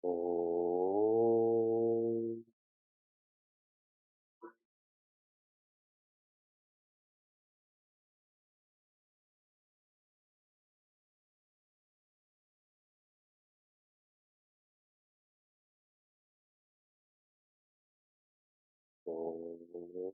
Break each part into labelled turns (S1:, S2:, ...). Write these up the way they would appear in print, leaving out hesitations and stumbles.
S1: Om. Om.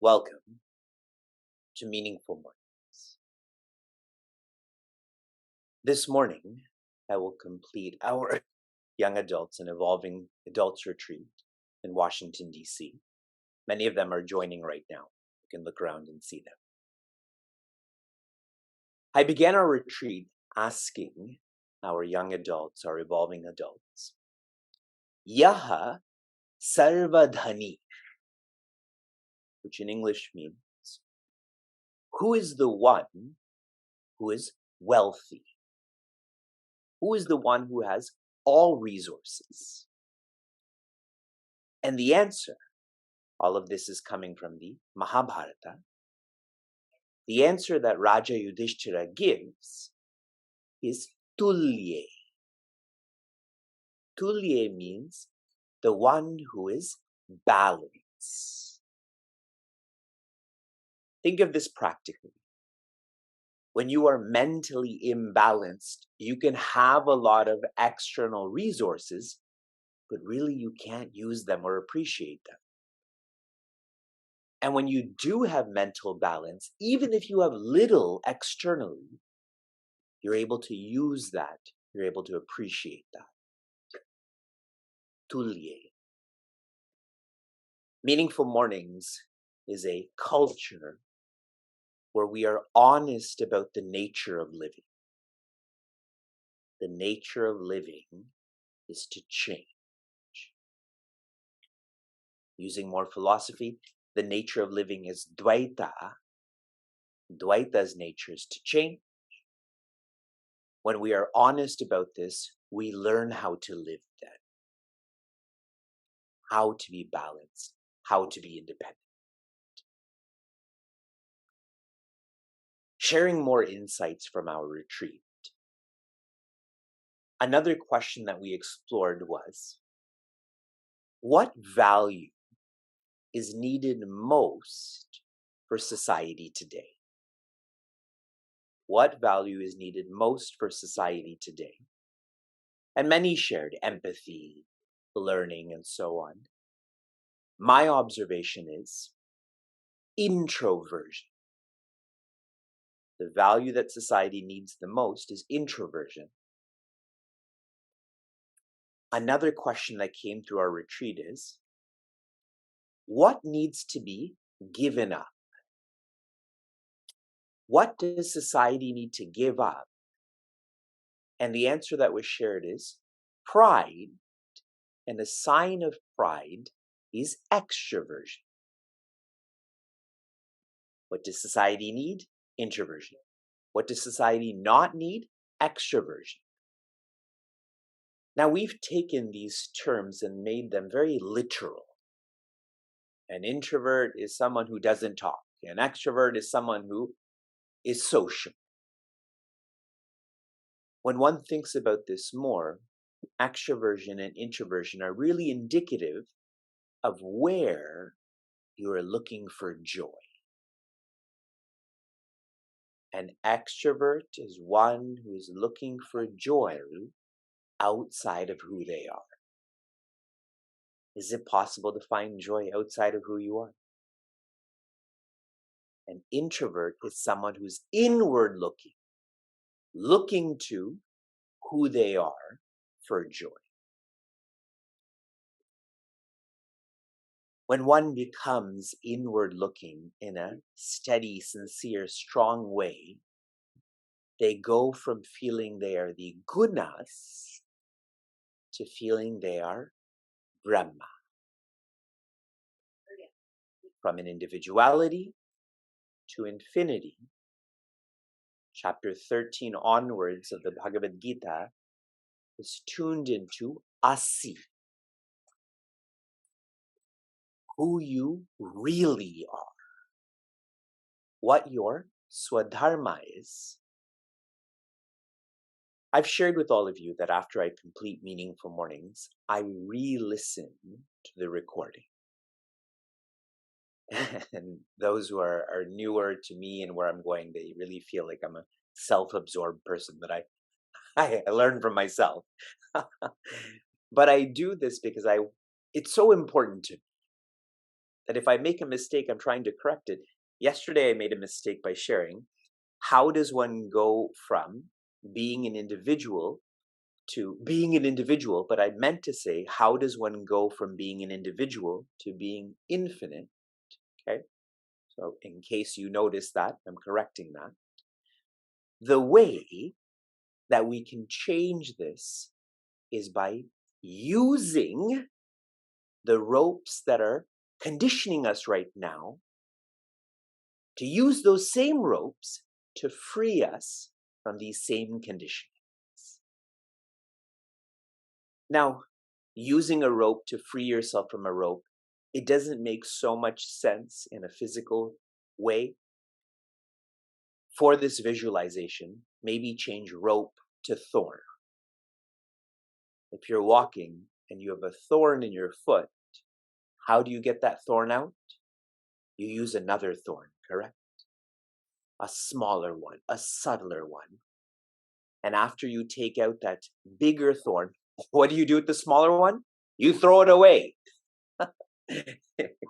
S1: Welcome to Meaningful Mornings. This morning, I will complete our Young Adults and Evolving Adults Retreat in Washington, D.C. Many of them are joining right now. You can look around and see them. I began our retreat asking our young adults, our evolving adults, Yaha Sarvadhani, which in English means, who is the one who is wealthy? Who is the one who has all resources? And the answer, all of this is coming from the Mahabharata, the answer that Raja Yudhishthira gives is Tulye. Tulye means the one who is balanced. Think of this practically. When you are mentally imbalanced, you can have a lot of external resources, but really you can't use them or appreciate them. And when you do have mental balance, even if you have little externally, you're able to use that. You're able to appreciate that. Tulye. Meaningful Mornings is a culture where we are honest about the nature of living. The nature of living is to change. Using more philosophy, the nature of living is Dvaita. Dvaita's nature is to change. When we are honest about this, we learn how to live then. How to be balanced, how to be independent. Sharing more insights from our retreat. Another question that we explored was, what value is needed most for society today? What value is needed most for society today? And many shared empathy, learning, and so on. My observation is introversion. The value that society needs the most is introversion. Another question that came through our retreat is, what needs to be given up? What does society need to give up? And the answer that was shared is pride. And a sign of pride is extroversion. What does society need? Introversion. What does society not need? Extroversion. Now we've taken these terms and made them very literal. An introvert is someone who doesn't talk. An extrovert is someone who is social. When one thinks about this more, extroversion and introversion are really indicative of where you are looking for joy. An extrovert is one who is looking for joy outside of who they are. Is it possible to find joy outside of who you are? An introvert is someone who's inward looking, looking to who they are for joy. When one becomes inward looking in a steady, sincere, strong way, they go from feeling they are the gunas to feeling they are Brahma. From an individuality to infinity chapter 13 onwards of the Bhagavad Gita, is tuned into Asi, who you really are, what your Swadharma is. I've shared with all of you that after I complete Meaningful Mornings, I re-listen to the recording. And those who are newer to me and where I'm going, they really feel like I'm a self-absorbed person that I learn from myself. But I do this because it's so important to me that if I make a mistake, I'm trying to correct it. Yesterday, I made a mistake by sharing. How does one go from being an individual to being an individual? But I meant to say, how does one go from being an individual to being infinite? Okay. So in case you notice that, I'm correcting that. The way that we can change this is by using the ropes that are conditioning us right now, to use those same ropes to free us from these same conditionings. Now, using a rope to free yourself from a rope, it doesn't make so much sense in a physical way. For this visualization, maybe change rope to thorn. If you're walking and you have a thorn in your foot, how do you get that thorn out? You use another thorn, correct? A smaller one, a subtler one. And after you take out that bigger thorn, what do you do with the smaller one? You throw it away.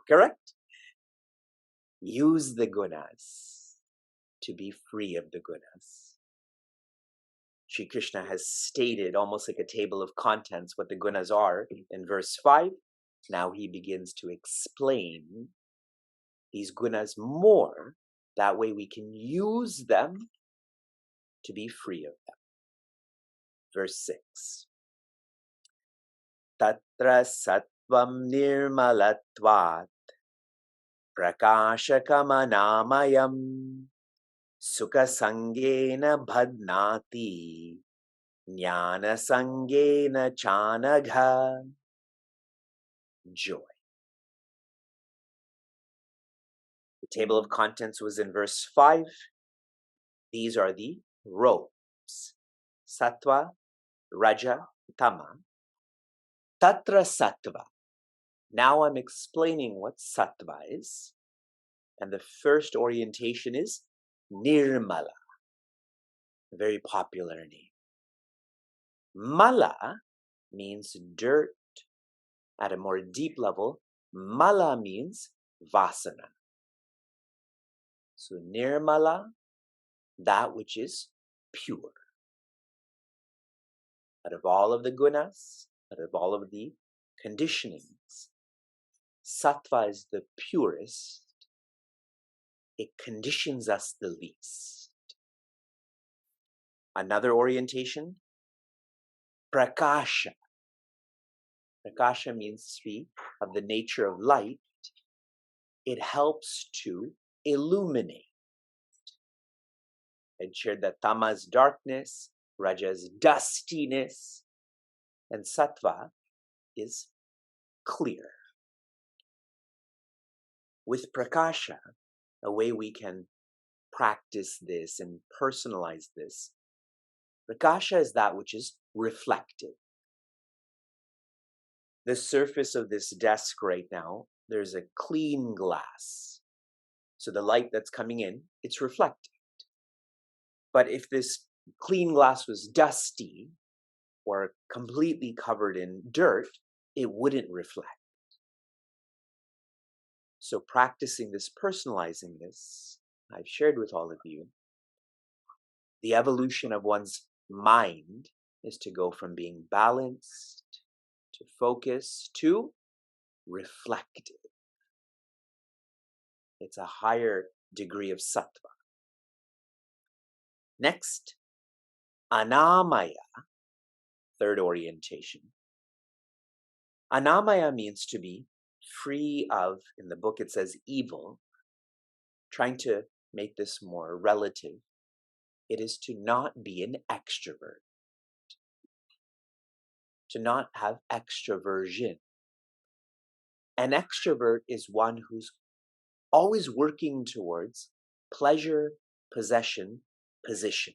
S1: Correct? Use the gunas to be free of the gunas. Sri Krishna has stated almost like a table of contents what the gunas are in verse 5. Now he begins to explain these gunas more. That way we can use them to be free of them. Verse 6. Tatra sattvam nirmalatvat prakashakamanāmayam sukha sangena bhadnati jnana sangena chanagha. Joy. The table of contents was in verse 5. These are the ropes. Sattva, Raja, Tama. Tatra sattva. Now I'm explaining what sattva is. And the first orientation is nirmala. A very popular name. Mala means dirt. At a more deep level, mala means vasana. So nirmala, that which is pure. Out of all of the gunas, out of all of the conditionings, sattva is the purest. It conditions us the least. Another orientation, prakasha. Prakasha means of the nature of light. It helps to illuminate. I shared that tama is darkness, raja is dustiness, and sattva is clear. With prakasha, a way we can practice this and personalize this, prakasha is that which is reflective. The surface of this desk right now, there's a clean glass. So the light that's coming in, it's reflected. But if this clean glass was dusty or completely covered in dirt, it wouldn't reflect. So practicing this, personalizing this, I've shared with all of you, the evolution of one's mind is to go from being balanced to focus to reflective. It's a higher degree of sattva. Next, anamaya, third orientation. Anamaya means to be free of, in the book it says evil, trying to make this more relative. It is to not be an extrovert, to not have extroversion. An extrovert is one who's always working towards pleasure, possession, position.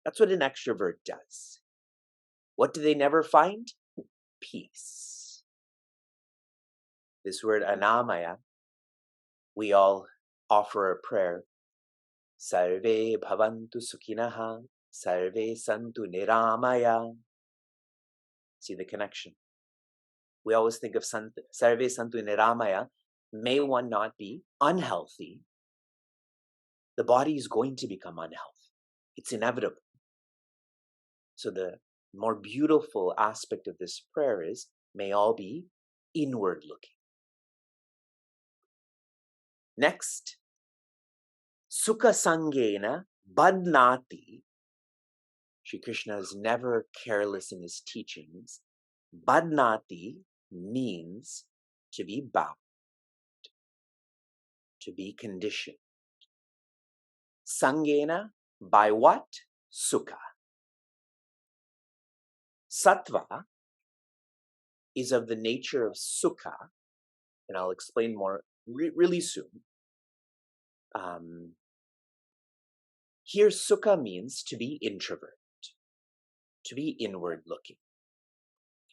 S1: That's what an extrovert does. What do they never find? Peace. This word anamaya, we all offer a prayer. Sarve bhavantu sukhinaha, sarve santu niramaya. See the connection. We always think of sarve santu niramaya. May one not be unhealthy. The body is going to become unhealthy. It's inevitable. So the more beautiful aspect of this prayer is, may all be inward looking. Next, Sukha Sangena Badnati. Shri Krishna is never careless in his teachings. Badnati means to be bound, to be conditioned. Sangena, by what? Sukha. Sattva is of the nature of sukha, and I'll explain more really soon. Here, sukha means to be introvert, to be inward looking.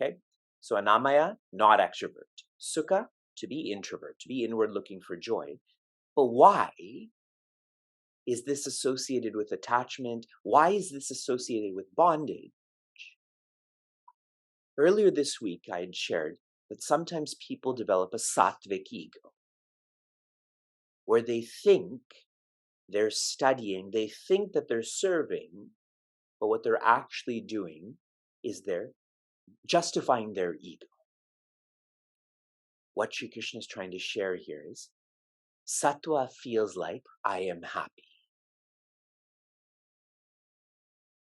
S1: Okay? So anamaya, not extrovert. Sukha, to be introvert, to be inward looking for joy. But why is this associated with attachment? Why is this associated with bondage? Earlier this week, I had shared that sometimes people develop a sattvic ego, where they think they're studying, they think that they're serving, but what they're actually doing is they're justifying their ego. What Sri Krishna is trying to share here is, sattva feels like I am happy.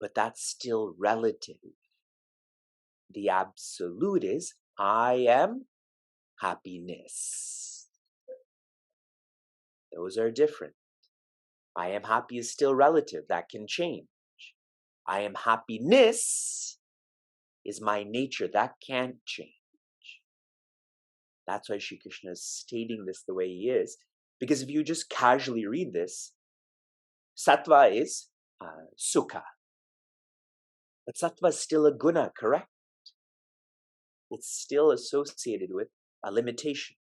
S1: But that's still relative. The absolute is, I am happiness. Those are different. I am happy is still relative. That can change. I am happiness is my nature. That can't change. That's why Sri Krishna is stating this the way he is. Because if you just casually read this, sattva is sukha. But sattva is still a guna, correct? It's still associated with a limitation.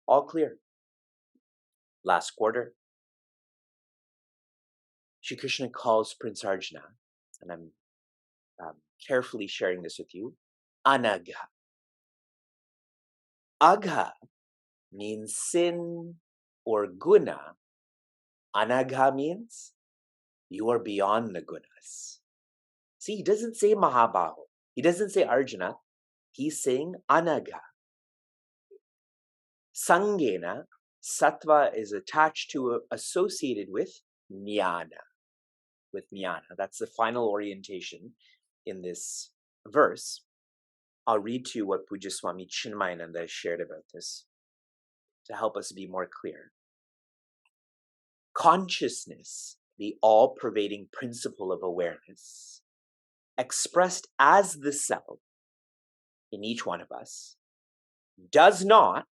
S1: All clear. Last quarter, Shri Krishna calls Prince Arjuna, and I'm carefully sharing this with you, anagha. Agha means sin or guna. Anagha means you are beyond the gunas. See, he doesn't say Mahabahu. He doesn't say Arjuna. He's saying anagha. Sangena, sattva is attached to, associated with jnana. With jnana. That's the final orientation in this verse. I'll read to you what Pujya Swami Chinmayananda shared about this to help us be more clear. Consciousness, the all-pervading principle of awareness, expressed as the self in each one of us, does not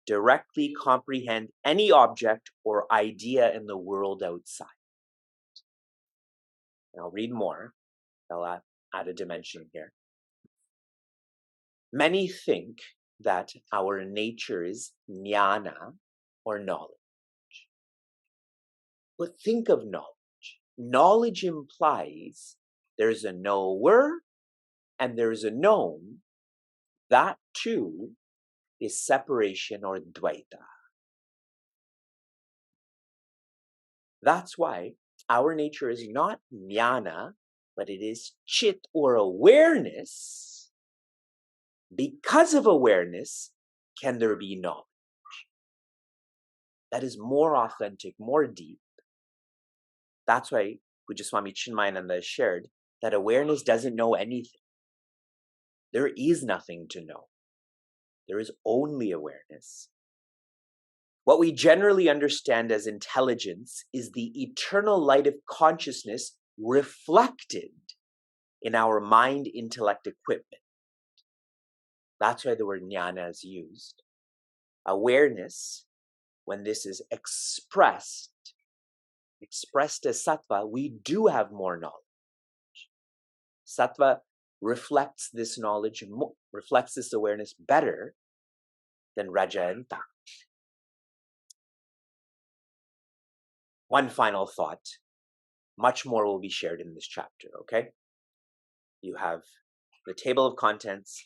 S1: directly comprehend any object or idea in the world outside. And I'll read more. I'll add a dimension here. Many think that our nature is jnana, or knowledge. But think of knowledge. Knowledge implies there's a knower and there's a known. That too is separation or dvaita. That's why our nature is not jnana, but it is chit or awareness. Because of awareness, can there be knowledge? That is more authentic, more deep. That's why Pujya Swami Chinmayananda shared that awareness doesn't know anything. There is nothing to know. There is only awareness. What we generally understand as intelligence is the eternal light of consciousness reflected in our mind-intellect equipment. That's why the word jnana is used. Awareness, when this is expressed as sattva, we do have more knowledge. Sattva reflects this knowledge, reflects this awareness better than raja and tama. One final thought. Much more will be shared in this chapter, okay? You have the table of contents.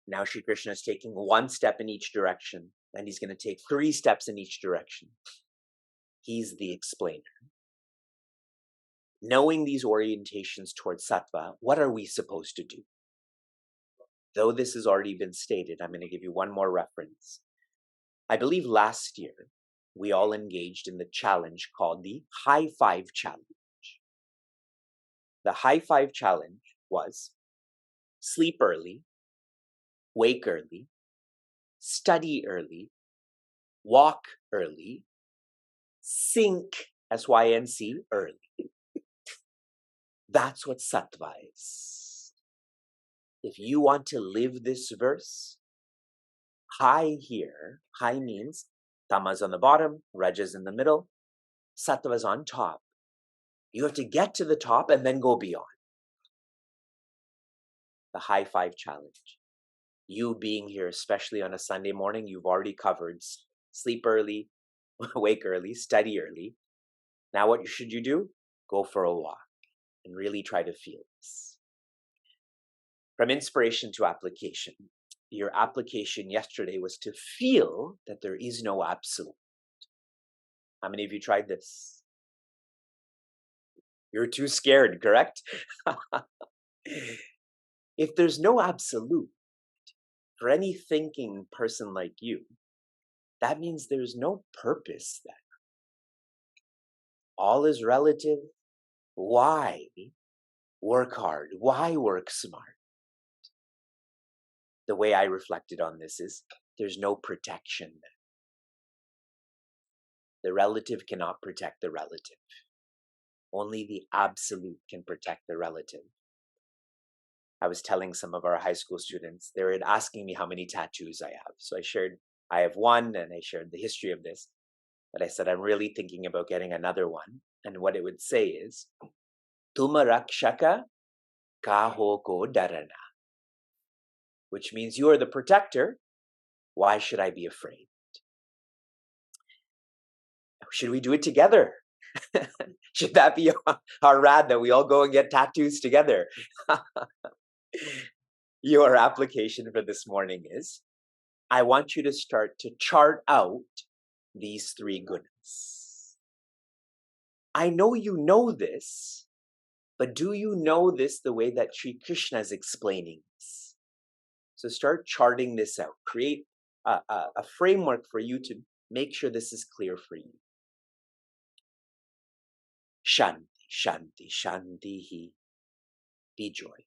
S1: Now Shri Krishna is taking one step in each direction, and he's going to take 3 steps in each direction. He's the explainer. Knowing these orientations towards sattva, what are we supposed to do? Though this has already been stated, I'm going to give you one more reference. I believe last year, we all engaged in the challenge called the High Five Challenge. The High Five Challenge was sleep early, wake early, study early, walk early, sync, S-Y-N-C, early. That's what sattva is. If you want to live this verse, high here, high means tama's on the bottom, raja's in the middle, sattva's on top. You have to get to the top and then go beyond. The High Five Challenge. You being here, especially on a Sunday morning, you've already covered sleep early, wake early, study early. Now what should you do? Go for a walk and really try to feel this. From inspiration to application. Your application yesterday was to feel that there is no absolute. How many of you tried this? You're too scared, correct? If there's no absolute, for any thinking person like you, that means there's no purpose then. All is relative. Why work hard? Why work smart? The way I reflected on this is there's no protection then. The relative cannot protect the relative. Only the absolute can protect the relative. I was telling some of our high school students, they were asking me how many tattoos I have. So I shared, I have one, and I shared the history of this. But I said, I'm really thinking about getting another one. And what it would say is, Tuma rakshaka kaho ko darana. Which means you are the protector. Why should I be afraid? Should we do it together? Should that be our rad that we all go and get tattoos together? Your application for this morning is, I want you to start to chart out these 3 goodness. I know you know this, but do you know this the way that Sri Krishna is explaining this? So start charting this out. Create a framework for you to make sure this is clear for you. Shanti, shanti, shanti. Be joy.